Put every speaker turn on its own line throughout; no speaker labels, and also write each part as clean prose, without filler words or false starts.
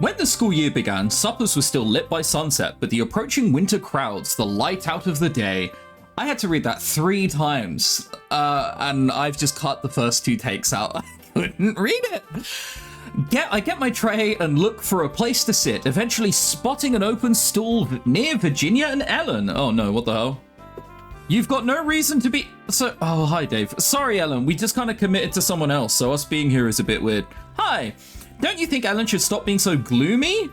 When the school year began, suppers were still lit by sunset, but the approaching winter crowds, the light out of the day. I had to read that 3 times, and I've just cut the first 2 takes out. I couldn't read it. I get my tray and look for a place to sit, eventually spotting an open stool near Virginia and Ellen. Oh no, what the hell? You've got no reason to be... Oh, hi, Dave. Sorry, Ellen, we just kind of committed to someone else, so us being here is a bit weird. Hi. Don't you think Ellen should stop being so gloomy?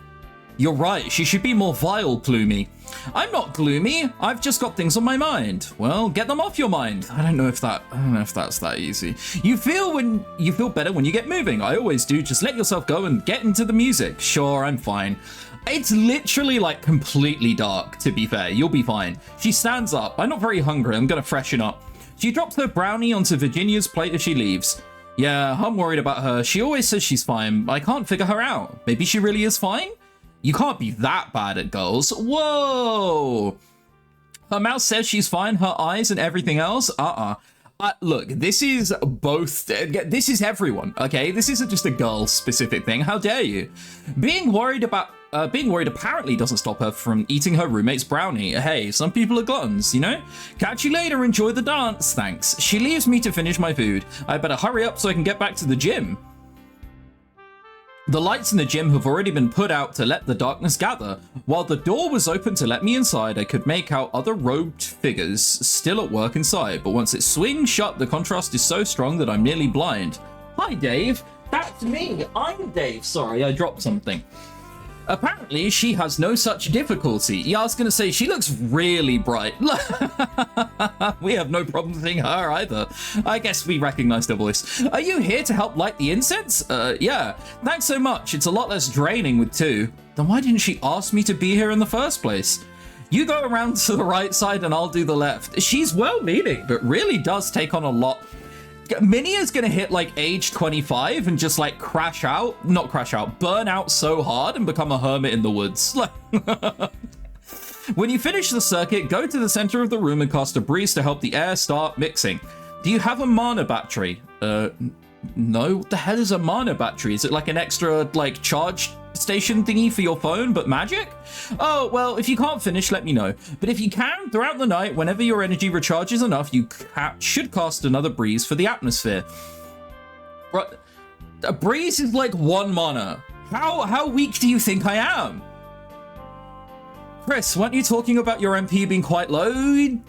You're right, she should be more vile gloomy. I'm not gloomy, I've just got things on my mind. Well, get them off your mind. I don't know if that's that easy. You feel better when you get moving. I always do. Just let yourself go and get into the music. Sure, I'm fine. It's literally like completely dark, to be fair. You'll be fine. She stands up. I'm not very hungry. I'm gonna freshen up. She drops her brownie onto Virginia's plate as she leaves. Yeah, I'm worried about her. She always says she's fine. I can't figure her out. Maybe she really is fine? You can't be that bad at girls. Whoa! Her mouth says she's fine, her eyes and everything else? Look, this is both... This is everyone, okay? This isn't just a girl-specific thing. How dare you? Being worried apparently doesn't stop her from eating her roommate's brownie. Hey, some people are gluttons, you know? Catch you later, enjoy the dance, thanks. She leaves me to finish my food. I better hurry up so I can get back to the gym. The lights in the gym have already been put out to let the darkness gather. While the door was open to let me inside, I could make out other robed figures still at work inside, but once it swings shut, the contrast is so strong that I'm nearly blind. Hi, Dave. That's me. I'm Dave. Sorry, I dropped something. Apparently, she has no such difficulty. Yeah, I was going to say, she looks really bright. We have no problem seeing her either. I guess we recognize her voice. Are you here to help light the incense? Yeah. Thanks so much. It's a lot less draining with 2. Then why didn't she ask me to be here in the first place? You go around to the right side and I'll do the left. She's well-meaning, but really does take on a lot. Minnie is gonna hit like age 25 and just like burn out so hard and become a hermit in the woods. When you finish the circuit, go to the center of the room and cast a breeze to help the air start mixing. Do you have a mana battery? No. What the hell is a mana battery? Is it like an extra like charge station thingy for your phone, but magic? Oh, well, if you can't finish, let me know. But if you can, throughout the night, whenever your energy recharges enough, you should cast another breeze for the atmosphere. Right. A breeze is like 1 mana. How weak do you think I am? Chris, weren't you talking about your MP being quite low?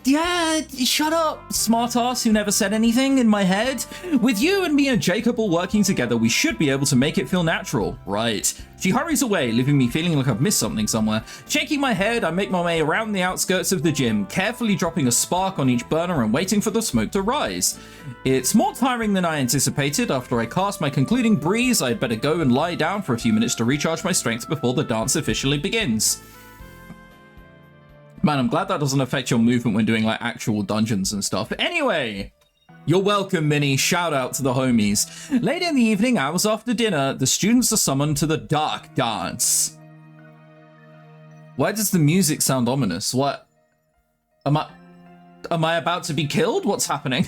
Yeah, shut up, smartass who never said anything in my head. With you and me and Jacob all working together, we should be able to make it feel natural. Right. She hurries away, leaving me feeling like I've missed something somewhere. Shaking my head, I make my way around the outskirts of the gym, carefully dropping a spark on each burner and waiting for the smoke to rise. It's more tiring than I anticipated. After I cast my concluding breeze, I'd better go and lie down for a few minutes to recharge my strength before the dance officially begins. Man, I'm glad that doesn't affect your movement when doing like actual dungeons and stuff. Anyway, you're welcome, Minnie. Shout out to the homies. Later in the evening, hours after dinner, the students are summoned to the dark dance. Why does the music sound ominous? What? Am I about to be killed? What's happening?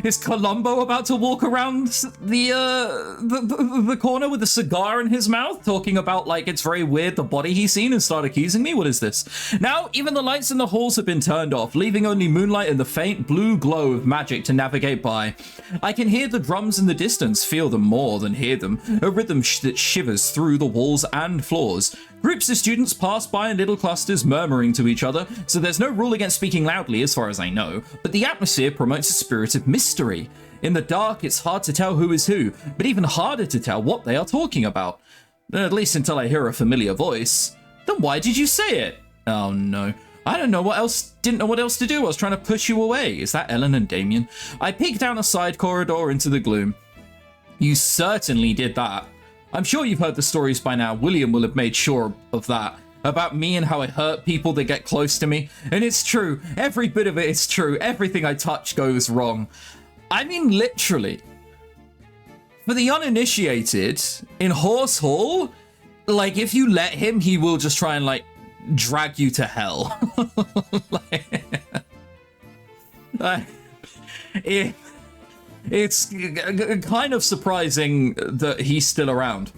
Is Columbo about to walk around the corner with a cigar in his mouth, talking about like it's very weird the body he's seen and start accusing me? What is this? Now, even the lights in the halls have been turned off, leaving only moonlight and the faint blue glow of magic to navigate by. I can hear the drums in the distance, feel them more than hear them, a rhythm that shivers through the walls and floors. Groups of students pass by in little clusters, murmuring to each other, so there's no rule against speaking loudly as far as I know, but the atmosphere promotes a spirit of mystery. In the dark, it's hard to tell who is who, but even harder to tell what they are talking about. At least until I hear a familiar voice. Then why did you say it? Oh no. I didn't know what else to do. I was trying to push you away. Is that Ellen and Damien? I peeked down a side corridor into the gloom. You certainly did that. I'm sure you've heard the stories by now. William will have made sure of that. About me and how I hurt people that get close to me. And it's true. Every bit of it is true. Everything I touch goes wrong. I mean, literally. For the uninitiated, in Horse Hall, like, if you let him, he will just try and, like, drag you to hell. It's kind of surprising that he's still around.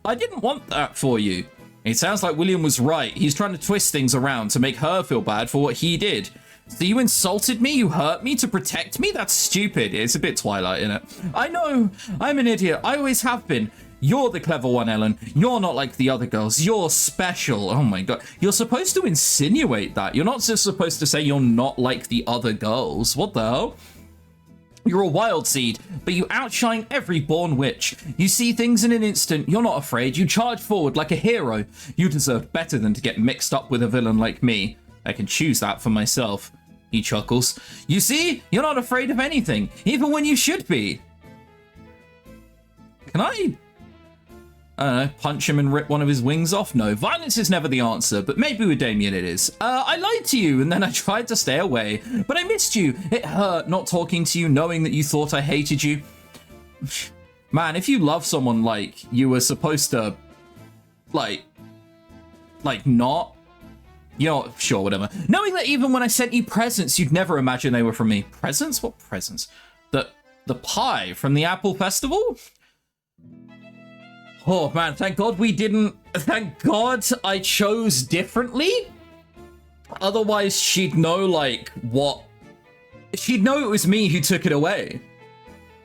I didn't want that for you. It sounds like William was right. He's trying to twist things around to make her feel bad for what he did. So you insulted me, you hurt me to protect me? That's stupid. It's a bit Twilight, innit? I know, I'm an idiot. I always have been. You're the clever one, Ellen. You're not like the other girls. You're special. Oh my god. You're supposed to insinuate that. You're not just supposed to say you're not like the other girls. What the hell? You're a wild seed, but you outshine every born witch. You see things in an instant, you're not afraid, you charge forward like a hero. You deserve better than to get mixed up with a villain like me. I can choose that for myself. He chuckles. You see, you're not afraid of anything, even when you should be. Can I don't know, punch him and rip one of his wings off? No, violence is never the answer, but maybe with Damien it is. I lied to you, and then I tried to stay away, but I missed you. It hurt not talking to you, knowing that you thought I hated you. Man, if you love someone like you were supposed to, like not, you know, sure, whatever. Knowing that even when I sent you presents, you'd never imagine they were from me. Presents? What presents? The pie from the Apple Festival? Oh man, thank God we didn't, thank God I chose differently. Otherwise she'd know like what, she'd know it was me who took it away.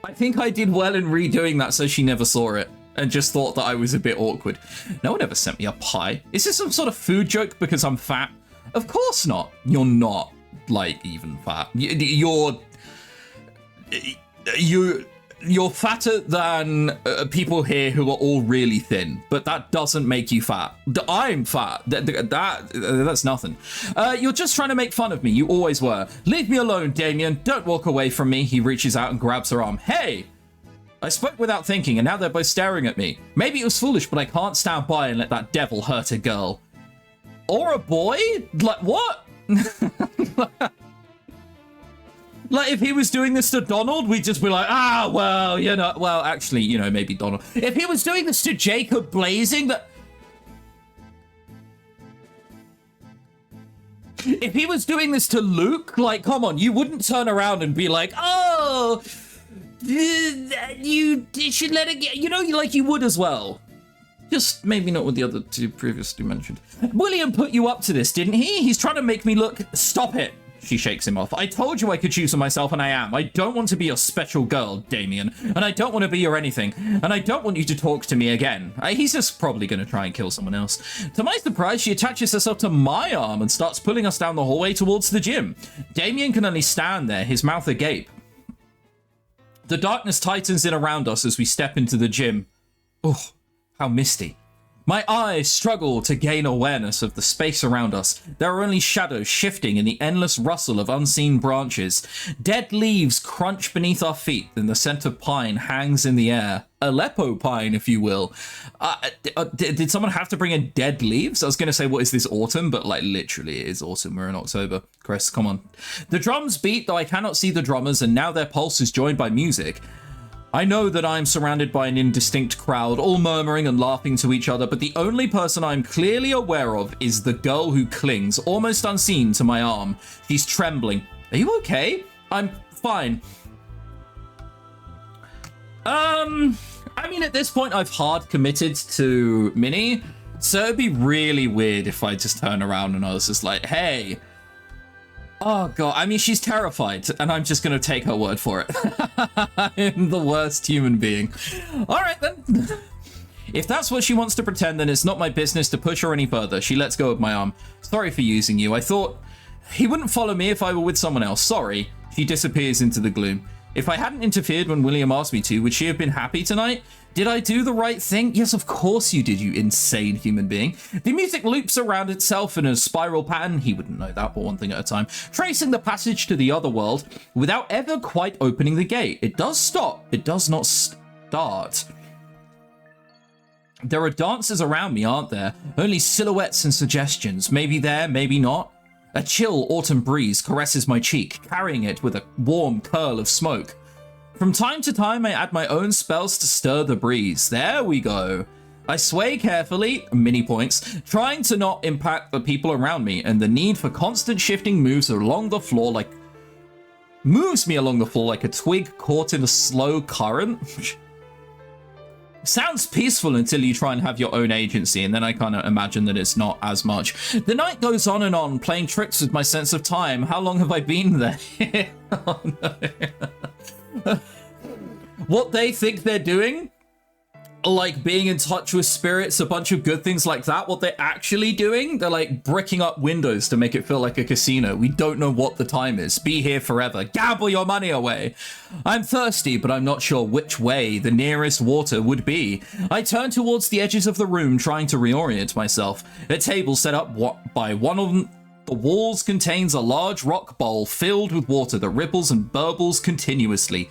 I think I did well in redoing that so she never saw it and just thought that I was a bit awkward. No one ever sent me a pie. Is this some sort of food joke because I'm fat? Of course not. You're not like even fat. You're fatter than people here who are all really thin, but that doesn't make you fat. I'm fat. That's nothing. You're just trying to make fun of me. You always were. Leave me alone, Damien. Don't walk away from me. He reaches out and grabs her arm. Hey! I spoke without thinking, and now they're both staring at me. Maybe it was foolish, but I can't stand by and let that devil hurt a girl. Or a boy? Like, what? Like, if he was doing this to Donald, we'd just be like, ah, well, you know, well, actually, you know, maybe Donald. If he was doing this to Jacob Blazing, if he was doing this to Luke, like, come on, you wouldn't turn around and be like, oh, you should let it get, you know, like you would as well. Just maybe not with the other two previously mentioned. William put you up to this, didn't he? He's trying to make me look, stop it. She shakes him off. I told you I could choose for myself, and I am. I don't want to be your special girl, Damien. And I don't want to be your anything. And I don't want you to talk to me again. He's just probably going to try and kill someone else. To my surprise, she attaches herself to my arm and starts pulling us down the hallway towards the gym. Damien can only stand there, his mouth agape. The darkness tightens in around us as we step into the gym. Oh, how misty. My eyes struggle to gain awareness of the space around us. There are only shadows shifting in the endless rustle of unseen branches. Dead leaves crunch beneath our feet, and the scent of pine hangs in the air. Aleppo pine, if you will. Did someone have to bring in dead leaves? I was going to say, what is this, autumn? But, like, literally, it is autumn. We're in October. Chris, come on. The drums beat, though I cannot see the drummers, and now their pulse is joined by music. I know that I'm surrounded by an indistinct crowd, all murmuring and laughing to each other, but the only person I'm clearly aware of is the girl who clings, almost unseen, to my arm. She's trembling. Are you okay? I'm fine. I mean, at this point, I've hard committed to Minnie, so it'd be really weird if I just turn around and I was just like, hey... Oh, God. I mean, she's terrified, and I'm just going to take her word for it. I'm the worst human being. All right, then. If that's what she wants to pretend, then it's not my business to push her any further. She lets go of my arm. Sorry for using you. I thought he wouldn't follow me if I were with someone else. Sorry. She disappears into the gloom. If I hadn't interfered when William asked me to, would she have been happy tonight? Did I do the right thing? Yes, of course you did, you insane human being. The music loops around itself in a spiral pattern. He wouldn't know that, but one thing at a time. Tracing the passage to the other world without ever quite opening the gate. It does stop. It does not start. There are dancers around me, aren't there? Only silhouettes and suggestions. Maybe there, maybe not. A chill autumn breeze caresses my cheek, carrying it with a warm curl of smoke. From time to time, I add my own spells to stir the breeze. There we go. I sway carefully, mini points, trying to not impact the people around me, and the need for constant shifting moves along the floor like moves me along the floor like a twig caught in a slow current. Sounds peaceful until you try and have your own agency, and then I kind of imagine that it's not as much. The night goes on, playing tricks with my sense of time. How long have I been there? Oh, no. What they think they're doing, like being in touch with spirits, a bunch of good things like that, what they're actually doing, they're like bricking up windows to make it feel like a casino. We don't know what the time is. Be here forever. Gamble your money away. I'm thirsty, but I'm not sure which way the nearest water would be. I turn towards the edges of the room, trying to reorient myself. A table set up by one of the walls contains a large rock bowl filled with water that ripples and burbles continuously.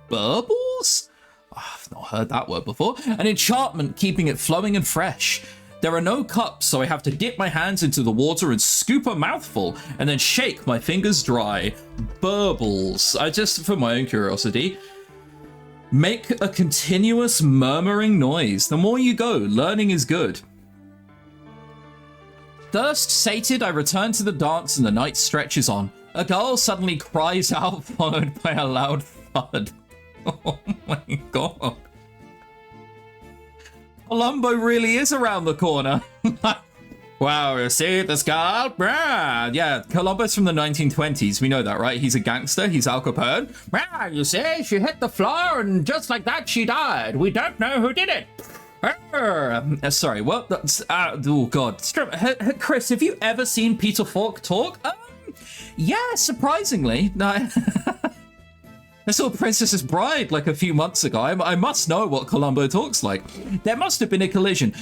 Burbles? I've not heard that word before. An enchantment keeping it flowing and fresh. There are no cups, so I have to dip my hands into the water and scoop a mouthful, and then shake my fingers dry. Burbles. I just, for my own curiosity, make a continuous murmuring noise. The more you go, learning is good. Thirst sated, I return to the dance and the night stretches on. A girl suddenly cries out, followed by a loud thud. Oh my god. Columbo really is around the corner. Wow, you see this girl? Yeah, Columbo's from the 1920s. We know that, right? He's a gangster. He's Al Capone. You see, she hit the floor and just like that, she died. We don't know who did it. Sorry, what? That's, oh god. Chris, have you ever seen Peter Falk talk? Yeah, surprisingly. No. I saw Princess's Bride like a few months ago. I must know what Columbo talks like. There must have been a collision.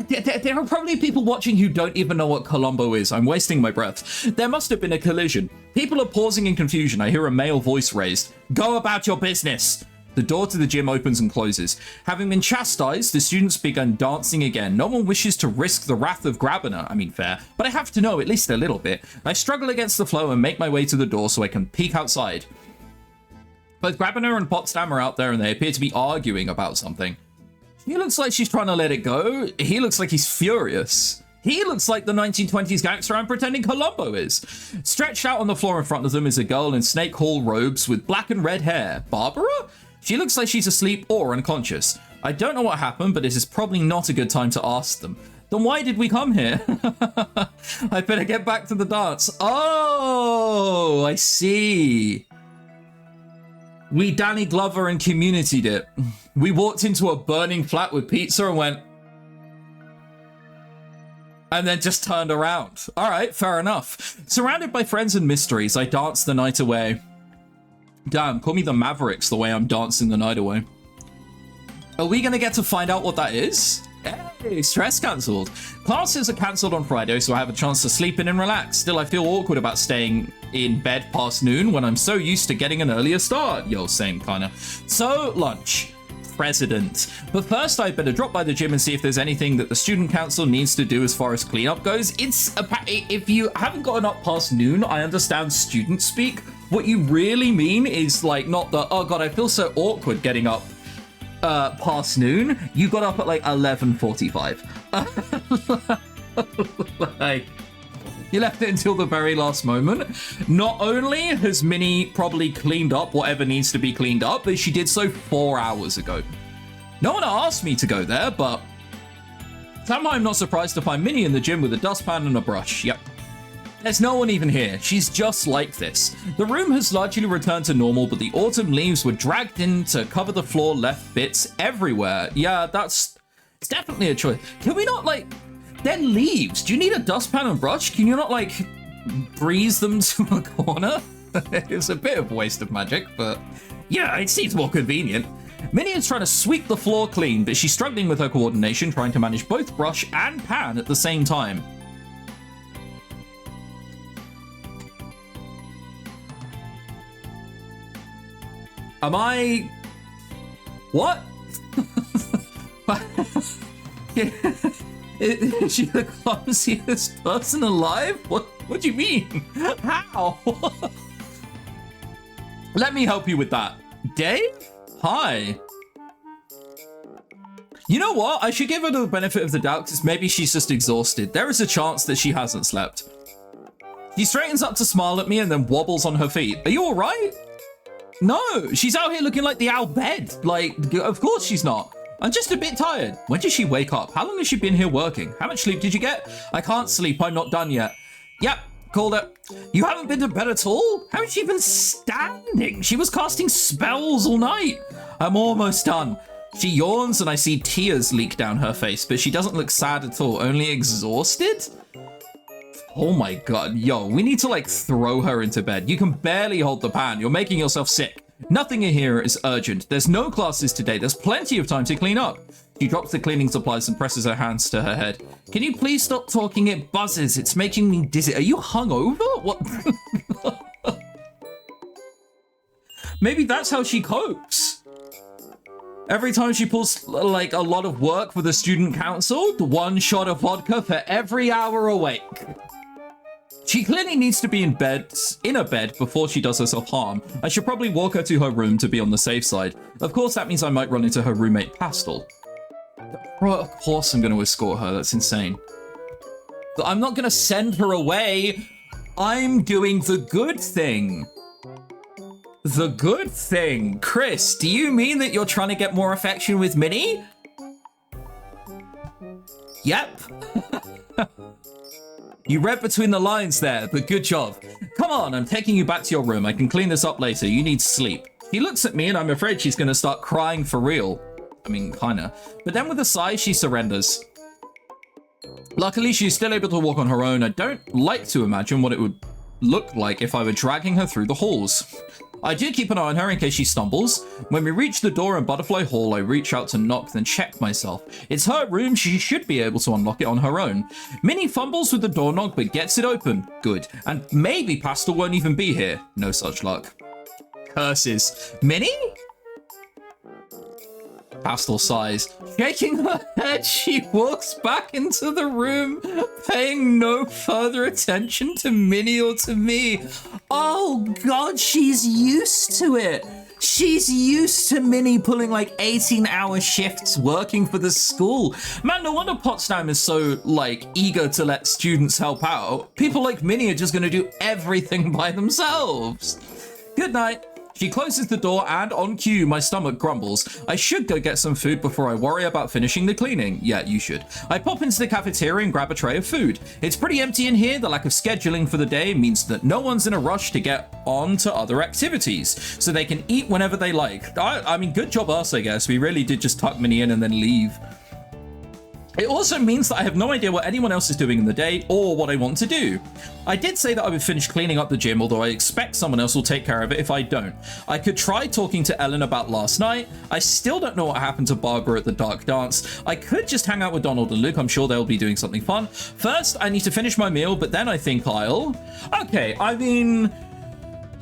There are probably people watching who don't even know what Columbo is. I'm wasting my breath. There must have been a collision. People are pausing in confusion. I hear a male voice raised. Go about your business. The door to the gym opens and closes. Having been chastised, the students begun dancing again. No one wishes to risk the wrath of Grabiner. I mean, fair. But I have to know at least a little bit. I struggle against the flow and make my way to the door so I can peek outside. Both Grabiner and Potsdam are out there and they appear to be arguing about something. She looks like she's trying to let it go. He looks like he's furious. He looks like the 1920s gangster I'm pretending Columbo is. Stretched out on the floor in front of them is a girl in Snake Hall robes with black and red hair. Barbara? She looks like she's asleep or unconscious. I don't know what happened, but this is probably not a good time to ask them. Then why did we come here? I better get back to the dance. Oh, I see. We Danny Glover and community'd it. We walked into a burning flat with pizza and went... and then just turned around. All right, fair enough. Surrounded by friends and mysteries, I danced the night away. Damn, call me the Mavericks the way I'm dancing the night away. Are we gonna get to find out what that is? Hey, stress cancelled. Classes are cancelled on Friday, so I have a chance to sleep in and relax. Still, I feel awkward about staying in bed past noon when I'm so used to getting an earlier start. Yo, same kinda. So, lunch. President. But first, I better drop by the gym and see if there's anything that the student council needs to do as far as cleanup goes. If you haven't gotten up past noon, I understand student speak. What you really mean is like not the, oh god, I feel so awkward getting up past noon. You got up at like 11:45. Like, you left it until the very last moment. Not only has Minnie probably cleaned up whatever needs to be cleaned up, but she did so 4 hours ago. No one asked me to go there, but somehow I'm not surprised to find Minnie in the gym with a dustpan and a brush. Yep. There's no one even here. She's just like this. The room has largely returned to normal, but the autumn leaves were dragged in to cover the floor, left bits everywhere. Yeah, it's definitely a choice. Can we not, like, they're leaves. Do you need a dustpan and brush? Can you not, like, breeze them to a corner? It's a bit of a waste of magic, but yeah, it seems more convenient. Minnie is trying to sweep the floor clean, but she's struggling with her coordination, trying to manage both brush and pan at the same time. Am I... what? Is she the clumsiest person alive? What do you mean? How? Let me help you with that. Dave? Hi. You know what? I should give her the benefit of the doubt because maybe she's just exhausted. There is a chance that she hasn't slept. She straightens up to smile at me and then wobbles on her feet. Are you all right? No, she's out here looking like the owl bed. Like, of course she's not. I'm just a bit tired. When did she wake up? How long has she been here working? How much sleep did you get? I can't sleep. I'm not done yet. Yep, called it. You haven't been to bed at all? How has she been standing? She was casting spells all night. I'm almost done. She yawns and I see tears leak down her face, but she doesn't look sad at all, only exhausted. Oh my god, yo, we need to like throw her into bed. You can barely hold the pan. You're making yourself sick. Nothing in here is urgent. There's no classes today. There's plenty of time to clean up. She drops the cleaning supplies and presses her hands to her head. Can you please stop talking? It buzzes. It's making me dizzy. Are you hungover? What? Maybe that's how she copes. Every time she pulls like a lot of work for the student council, the 1 shot of vodka for every hour awake. She clearly needs to be in a bed before she does herself harm. I should probably walk her to her room to be on the safe side. Of course, that means I might run into her roommate, Pastel. Of course I'm going to escort her. That's insane. But I'm not going to send her away. I'm doing the good thing. The good thing. Chris, do you mean that you're trying to get more affection with Minnie? Yep. You read between the lines there, but good job. Come on, I'm taking you back to your room. I can clean this up later. You need sleep. He looks at me and I'm afraid she's going to start crying for real. I mean, kinda. But then with a sigh, she surrenders. Luckily, she's still able to walk on her own. I don't like to imagine what it would look like if I were dragging her through the halls. I do keep an eye on her in case she stumbles. When we reach the door in Butterfly Hall, I reach out to knock, then check myself. It's her room, she should be able to unlock it on her own. Minnie fumbles with the doorknob but gets it open. Good. And maybe Pastel won't even be here. No such luck. Curses. Minnie? Pastel sighs. Shaking her head, she walks back into the room, paying no further attention to Minnie or to me. Oh god, she's used to it. She's used to Minnie pulling like 18-hour shifts working for the school. Man, no wonder Potsdam is so like eager to let students help out. People like Minnie are just gonna do everything by themselves. Good night. She closes the door and on cue, my stomach grumbles. I should go get some food before I worry about finishing the cleaning. Yeah, you should. I pop into the cafeteria and grab a tray of food. It's pretty empty in here. The lack of scheduling for the day means that no one's in a rush to get on to other activities, so they can eat whenever they like. I mean, good job us, I guess. We really did just tuck Minnie in and then leave. It also means that I have no idea what anyone else is doing in the day or what I want to do. I did say that I would finish cleaning up the gym, although I expect someone else will take care of it if I don't. I could try talking to Ellen about last night. I still don't know what happened to Barbara at the Dark Dance. I could just hang out with Donald and Luke. I'm sure they'll be doing something fun. First, I need to finish my meal, but then I think I'll... Okay, I mean...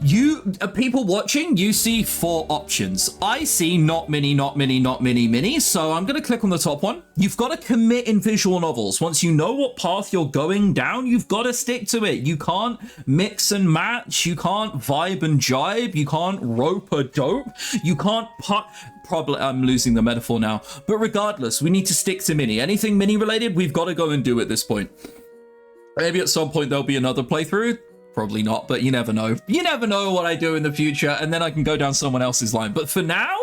You, people watching, you see 4 options. I see not many, not many, not many, many. So I'm going to click on the top one. You've got to commit in visual novels. Once you know what path you're going down, you've got to stick to it. You can't mix and match. You can't vibe and jibe. You can't rope a dope. You can't probably, I'm losing the metaphor now. But regardless, we need to stick to Minnie. Anything Minnie related, we've got to go and do at this point. Maybe at some point there'll be another playthrough. Probably not, but you never know. You never know what I do in the future, and then I can go down someone else's line. But for now,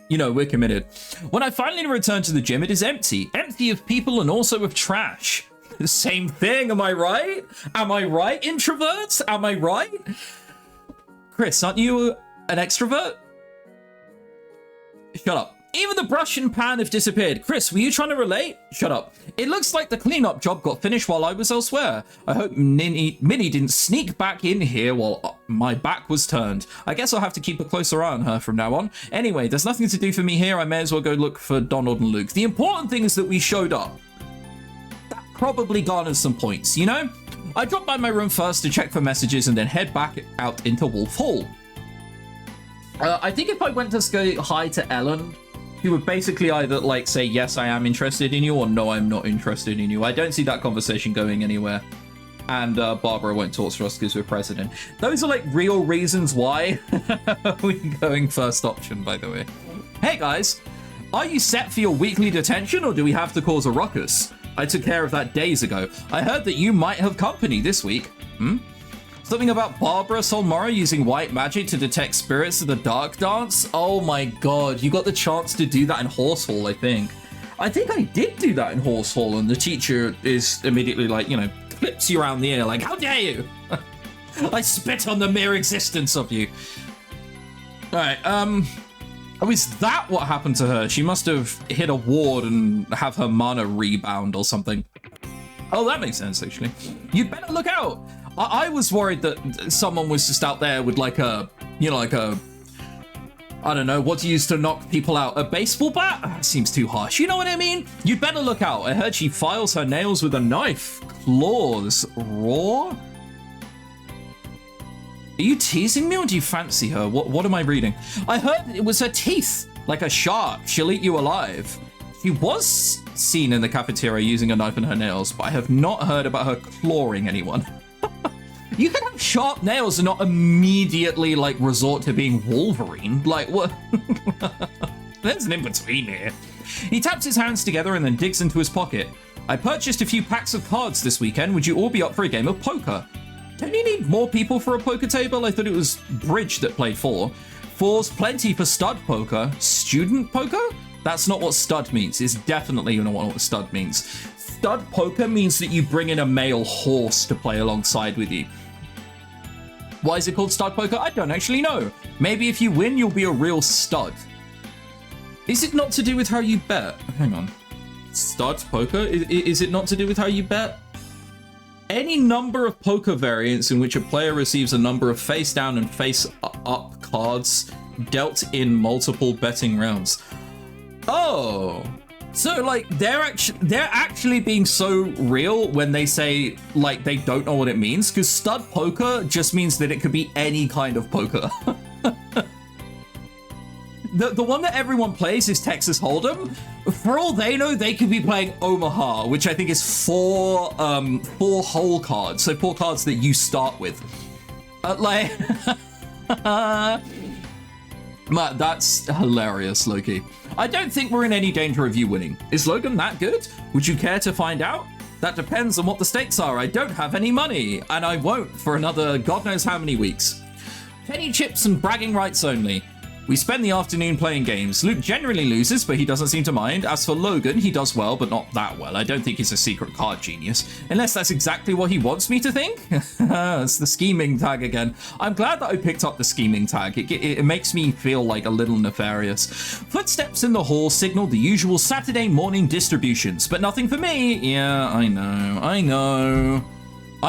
you know, we're committed. When I finally return to the gym, it is empty. Empty of people and also of trash. The same thing, am I right? Am I right, introverts? Am I right? Chris, aren't you an extrovert? Shut up. Even the brush and pan have disappeared. Chris, were you trying to relate? Shut up. It looks like the cleanup job got finished while I was elsewhere. I hope Minnie didn't sneak back in here while my back was turned. I guess I'll have to keep a closer eye on her from now on. Anyway, there's nothing to do for me here. I may as well go look for Donald and Luke. The important thing is that we showed up. That probably garners some points, you know? I dropped by my room first to check for messages and then head back out into Wolf Hall. I think if I went to say hi to Ellen, he would basically either like say, yes, I am interested in you, or no, I'm not interested in you. I don't see that conversation going anywhere. And Barbara won't talk to us because we're president. Those are like real reasons why we're going first option, by the way. Hey guys, are you set for your weekly detention or do we have to cause a ruckus? I took care of that days ago. I heard that you might have company this week. Something about Barbara Solmora using white magic to detect spirits of the dark dance. Oh my god, you got the chance to do that in Horse Hall, I think. I think I did do that in Horse Hall, and the teacher is immediately like, you know, clips you around the ear like, how dare you? I spit on the mere existence of you. Alright, oh, is that what happened to her? She must have hit a ward and have her mana rebound or something. Oh, that makes sense, actually. You'd better look out. I was worried that someone was just out there with like a, you know, like a, I don't know, what to use to knock people out. A baseball bat? Seems too harsh. You know what I mean? You'd better look out. I heard she files her nails with a knife. Claws. Raw? Are you teasing me or do you fancy her? What am I reading? I heard it was her teeth. Like a shark. She'll eat you alive. She was seen in the cafeteria using a knife in her nails, but I have not heard about her clawing anyone. You can have sharp nails and not immediately, like, resort to being Wolverine. Like, what? There's an in-between here. He taps his hands together and then digs into his pocket. I purchased a few packs of cards this weekend. Would you all be up for a game of poker? Don't you need more people for a poker table? I thought it was Bridge that played 4. 4's plenty for stud poker. Student poker? That's not what stud means. It's definitely not what stud means. Stud poker means that you bring in a male horse to play alongside with you. Why is it called stud poker? I don't actually know. Maybe if you win, you'll be a real stud. Is it not to do with how you bet? Hang on. Stud poker? Is it not to do with how you bet? Any number of poker variants in which a player receives a number of face down and face up cards dealt in multiple betting rounds. Oh, so like they're actually being so real when they say like they don't know what it means, because stud poker just means that it could be any kind of poker. The one that everyone plays is Texas Hold'em. For all they know, they could be playing Omaha, which I think is four whole cards, so 4 cards that you start with. Like, Matt, that's hilarious, Loki. I don't think we're in any danger of you winning. Is Logan that good? Would you care to find out? That depends on what the stakes are. I don't have any money, and I won't for another God knows how many weeks. Penny chips and bragging rights only. We spend the afternoon playing games. Luke generally loses, but he doesn't seem to mind. As for Logan, he does well, but not that well. I don't think he's a secret card genius. Unless that's exactly what he wants me to think. It's the scheming tag again. I'm glad that I picked up the scheming tag. It makes me feel like a little nefarious. Footsteps in the hall signal the usual Saturday morning distributions, but nothing for me. Yeah, I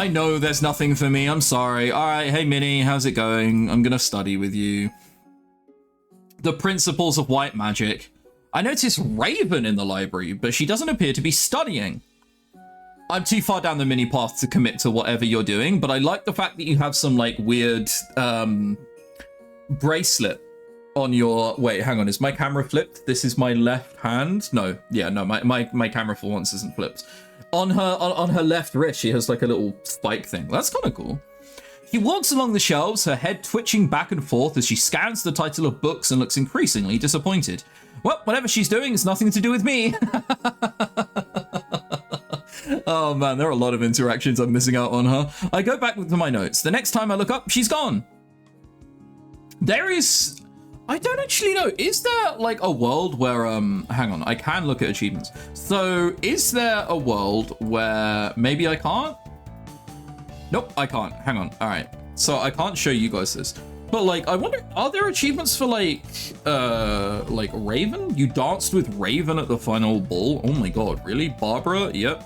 know there's nothing for me. I'm sorry. All right, hey Minnie, how's it going? I'm gonna study with you. The principles of white magic. I noticed Raven in the library, but she doesn't appear to be studying. I'm too far down the mini path to commit to whatever you're doing, but I like the fact that you have some like weird bracelet on your... Wait, hang on, is my camera flipped? This is my left hand? No, yeah, no, my camera for once isn't flipped. On her left wrist, she has like a little spike thing. That's kind of cool. She walks along the shelves, her head twitching back and forth as she scans the title of books and looks increasingly disappointed. Well, whatever she's doing is nothing to do with me. Oh man, there are a lot of interactions I'm missing out on, huh? I go back to my notes. The next time I look up, she's gone. There is... I don't actually know. Is there like a world where... hang on, I can look at achievements. So, is there a world where maybe I can't? Nope, I can't. Hang on. All right. So I can't show you guys this. But like, I wonder, are there achievements for like Raven? You danced with Raven at the final ball. Oh my God, really? Barbara? Yep.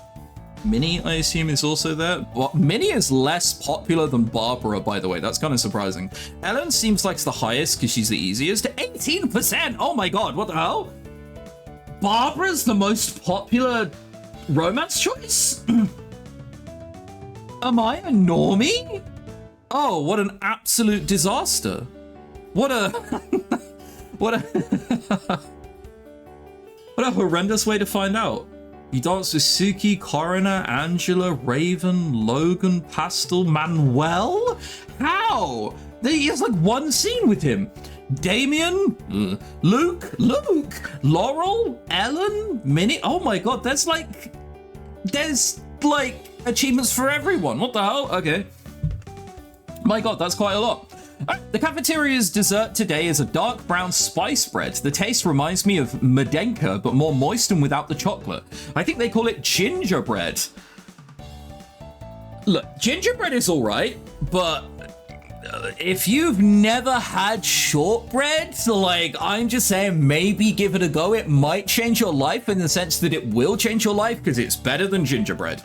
Minnie, I assume, is also there. Well, Minnie is less popular than Barbara, by the way. That's kind of surprising. Ellen seems like the highest because she's the easiest. 18%. Oh my God, what the hell? Barbara's the most popular romance choice? Am I a normie? Oh, what an absolute disaster. What a... what a horrendous way to find out. You danced with Suki, Coroner, Angela, Raven, Logan, Pastel, Manuel? How? There's like one scene with him. Damien, Luke, Laurel, Ellen, Minnie. Oh my God, there's like achievements for everyone. What the hell? Okay. My god, that's quite a lot. The cafeteria's dessert today is a dark brown spice bread. The taste reminds me of Medenka, but more moist and without the chocolate. I think they call it gingerbread. Look, gingerbread is all right, but if you've never had shortbread, like, I'm just saying, maybe give it a go. It might change your life in the sense that it will change your life because it's better than gingerbread.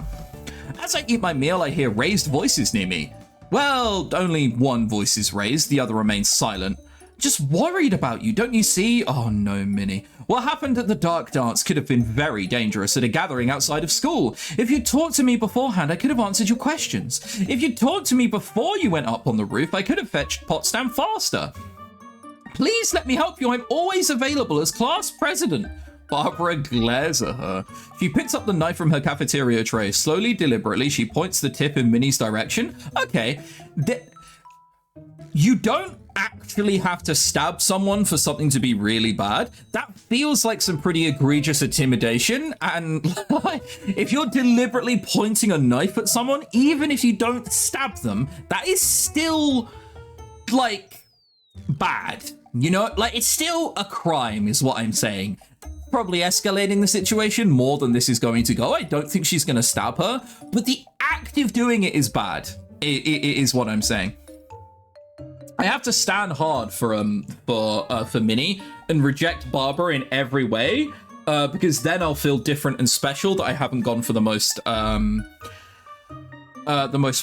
As I eat my meal, I hear raised voices near me. Well, only one voice is raised, the other remains silent. Just worried about you, don't you see? Oh no, Minnie. What happened at the dark dance could have been very dangerous at a gathering outside of school. If you'd talked to me beforehand, I could have answered your questions. If you'd talked to me before you went up on the roof, I could have fetched Potsdam faster. Please let me help you, I'm always available as class president. Barbara glares at her. She picks up the knife from her cafeteria tray. Slowly, deliberately, she points the tip in Minnie's direction. Okay. You don't actually have to stab someone for something to be really bad. That feels like some pretty egregious intimidation. And if you're deliberately pointing a knife at someone, even if you don't stab them, that is still, like, bad. You know, like, it's still a crime is what I'm saying. Probably escalating the situation more than this is going to go. I don't think she's going to stab her, but the act of doing it is bad. It is what I'm saying. I have to stand hard for Minnie and reject Barbara in every way, because then I'll feel different and special that I haven't gone for the most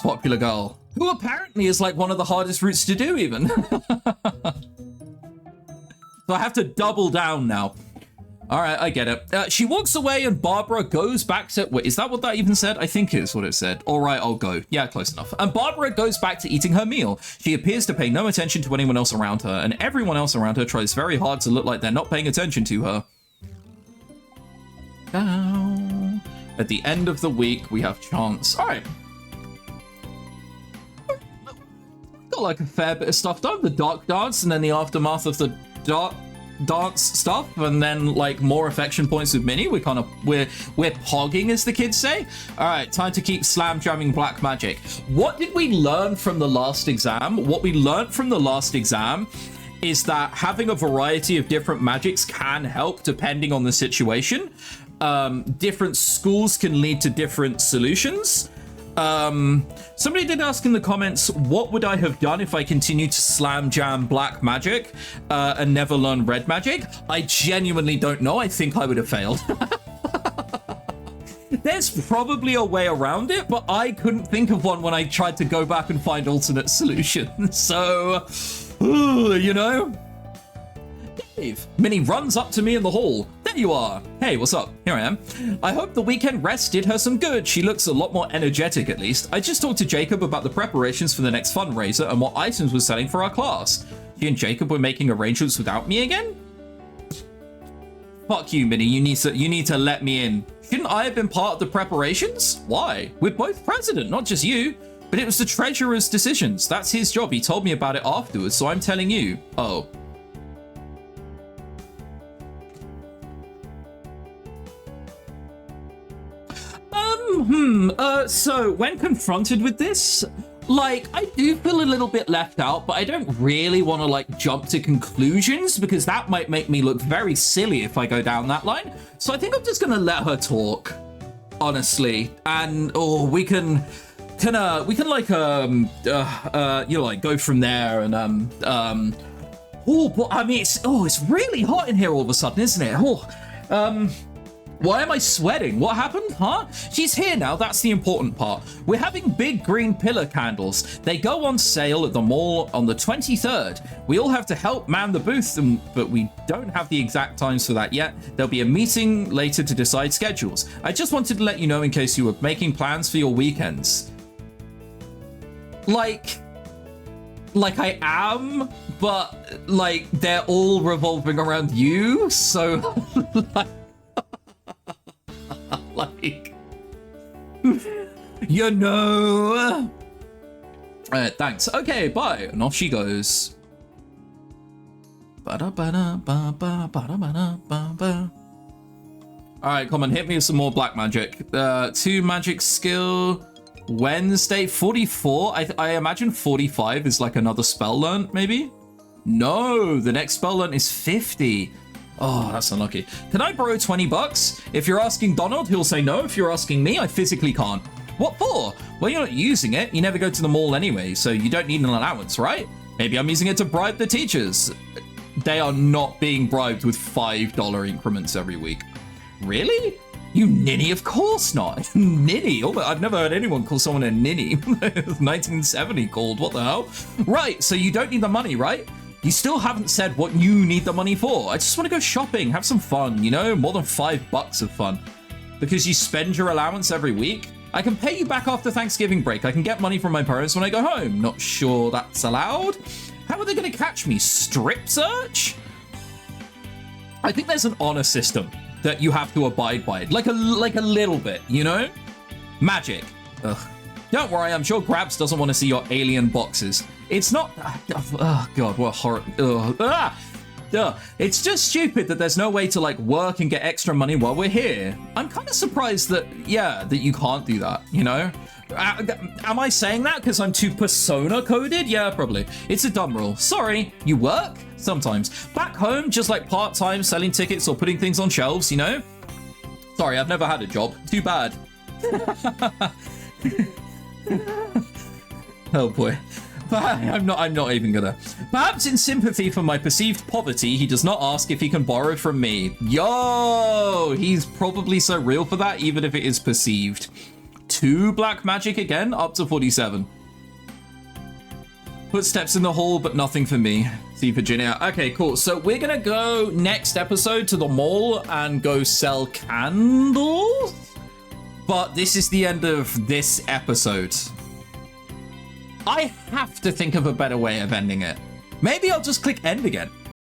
popular girl, who apparently is like one of the hardest routes to do even. So I have to double down now. All right, I get it. She walks away and Barbara goes back to... Wait, is that what that even said? I think it's what it said. All right, I'll go. Yeah, close enough. And Barbara goes back to eating her meal. She appears to pay no attention to anyone else around her, and everyone else around her tries very hard to look like they're not paying attention to her. Now, at the end of the week, we have chance. All right. Got like a fair bit of stuff done. The dark dance, and then the aftermath of the dark dance stuff, and then like more affection points with Minnie. We're pogging, as the kids say. All right, time to keep slam jamming black magic. What did we learn from the last exam? What we learned from the last exam is that having a variety of different magics can help depending on the situation. Different schools can lead to different solutions. Somebody did ask in the comments, what would I have done if I continued to slam jam black magic and never learn red magic? I genuinely don't know. I think I would have failed. There's probably a way around it, but I couldn't think of one when I tried to go back and find alternate solutions. So, you know. Dave. Minnie runs up to me in the hall. There you are. Hey, what's up? Here I am. I hope the weekend rest did her some good. She looks a lot more energetic, at least. I just talked to Jacob about the preparations for the next fundraiser and what items we're selling for our class. She and Jacob were making arrangements without me again? Fuck you, Minnie. You need to let me in. Shouldn't I have been part of the preparations? Why? We're both president, not just you. But it was the treasurer's decisions. That's his job. He told me about it afterwards, so I'm telling you. Oh. So when confronted with this, like, I do feel a little bit left out, but I don't really want to, like, jump to conclusions because that might make me look very silly if I go down that line. So I think I'm just going to let her talk, honestly. And, we can like, go from there and, but I mean, it's really hot in here all of a sudden, isn't it? Why am I sweating? What happened, huh? She's here now, that's the important part. We're having big green pillar candles. They go on sale at the mall on the 23rd. We all have to help man the booth, but we don't have the exact times for that yet. There'll be a meeting later to decide schedules. I just wanted to let you know in case you were making plans for your weekends. Like I am, but, like, they're all revolving around you, so, like... like, you know. Thanks. Okay, bye. And off she goes. Alright, come on, hit me with some more black magic. 2 magic skill. Wednesday, 44. I imagine 45 is like another spell learned, maybe? No, the next spell learned is 50. Oh, that's unlucky. Can I borrow 20 bucks? If you're asking Donald, he'll say no. If you're asking me, I physically can't. What for? Well, you're not using it. You never go to the mall anyway, so you don't need an allowance, right? Maybe I'm using it to bribe the teachers. They are not being bribed with $5 increments every week. Really? You ninny? Of course not. Ninny? Oh, I've never heard anyone call someone a ninny. 1970 called. What the hell? Right, so you don't need the money, right? You still haven't said what you need the money for. I just want to go shopping, have some fun, you know? More than $5 of fun. Because you spend your allowance every week? I can pay you back after Thanksgiving break. I can get money from my parents when I go home. Not sure that's allowed. How are they going to catch me? Strip search? I think there's an honor system that you have to abide by. Like a little bit, you know? Magic. Ugh. Don't worry, I'm sure Grabs doesn't want to see your alien boxes. It's not... Oh, God, what horror... It's just stupid that there's no way to, like, work and get extra money while we're here. I'm kind of surprised that, yeah, that you can't do that, you know? Am I saying that because I'm too persona-coded? Yeah, probably. It's a dumb rule. Sorry. You work? Sometimes. Back home, just, like, part-time selling tickets or putting things on shelves, you know? Sorry, I've never had a job. Too bad. Oh boy. I'm not even gonna. Perhaps in sympathy for my perceived poverty, he does not ask if he can borrow from me. Yo! He's probably so real for that, even if it is perceived. 2 black magic again, up to 47. Footsteps in the hall, but nothing for me. See Virginia. Okay, cool. So we're gonna go next episode to the mall and go sell candles. But this is the end of this episode. I have to think of a better way of ending it. Maybe I'll just click end again.